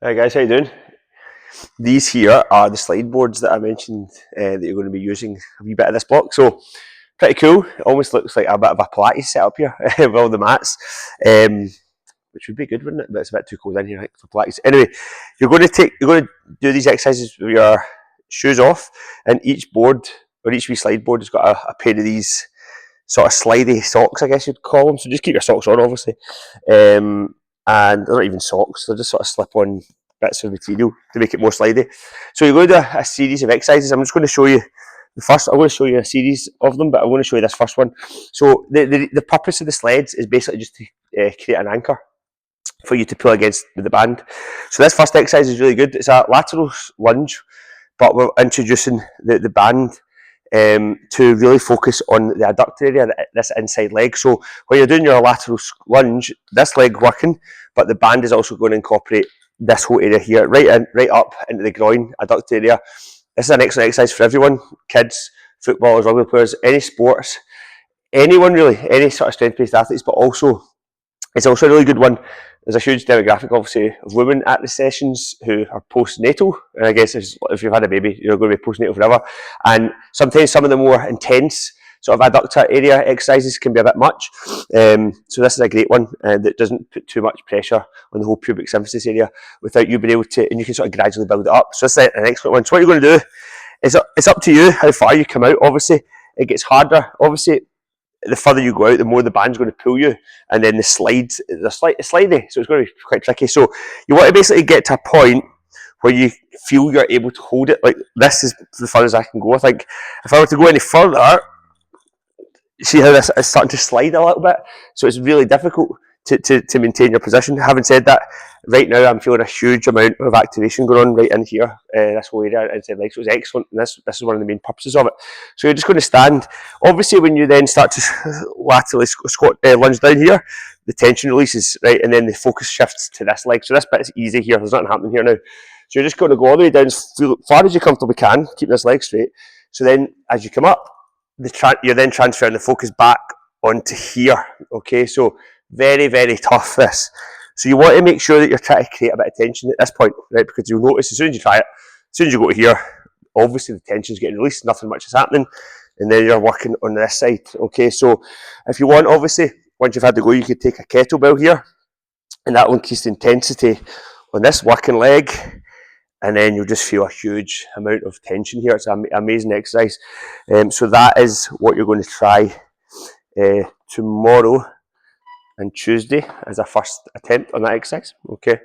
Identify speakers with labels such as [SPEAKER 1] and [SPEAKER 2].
[SPEAKER 1] Hi guys, how you doing? These here are the slide boards that I mentioned that you're going to be using a wee bit of this block. So pretty cool. It almost looks like a bit of a Pilates setup here with all the mats, which would be good, wouldn't it? But it's a bit too cold in here, I think, for Pilates. Anyway, you're going to do these exercises with your shoes off, and each board or each wee slide board has got a pair of these sort of slidey socks, I guess you'd call them. So just keep your socks on, obviously. And they're not even socks, they're just sort of slip on bits of material to make it more slidey. So you're going to do a series of exercises. I'm just going to show you the first. I'm going to show you a series of them, but I want to show you this first one. So the purpose of the sleds is basically just to create an anchor for you to pull against the band. So this first exercise is really good. It's a lateral lunge, but we're introducing the band to really focus on the adductor area, this inside leg. So when you're doing your lateral lunge, this leg working, but the band is also going to incorporate this whole area here, right up into the groin adductor area. This is an excellent exercise for everyone: kids, footballers, rugby players, any sports, anyone really, any sort of strength-based athletes, but also it's also a really good one. There's a huge demographic, obviously, of women at the sessions who are postnatal. And I guess if you've had a baby, you're going to be postnatal forever. And sometimes some of the more intense sort of adductor area exercises can be a bit much. So this is a great one that doesn't put too much pressure on the whole pubic symphysis area without you being able to, and you can sort of gradually build it up. So this is an excellent one. So what you're going to do is it's up to you how far you come out. Obviously, it gets harder. Obviously, the further you go out, the more the band's going to pull you, and then the slides, it's slidey, so it's going to be quite tricky. So you want to basically get to a point where you feel you're able to hold it. Like, this is the furthest I can go. I think if I were to go any further, see how this is starting to slide a little bit, so it's really difficult to maintain your position. Having said that, right now I'm feeling a huge amount of activation going on right in here, this whole area inside legs. So it's excellent, and this is one of the main purposes of it. So you're just going to stand. Obviously, when you then start to laterally squat, lunge down here, the tension releases, right, and then the focus shifts to this leg. So this bit is easy here. There's nothing happening here now. So you're just going to go all the way down as far as you comfortably can, keep this leg straight. So then, as you come up, you're then transferring the focus back onto here. Okay, so very, very tough this. So you want to make sure that you're trying to create a bit of tension at this point, right? Because you'll notice as soon as you try it, as soon as you go to here, obviously the tension's getting released, nothing much is happening, and then you're working on this side. Okay, so if you want, obviously, once you've had to go, you could take a kettlebell here, and that will increase the intensity on this working leg, and then you'll just feel a huge amount of tension here. It's an amazing exercise. So that is what you're going to try tomorrow and Tuesday as a first attempt on that exercise. Okay.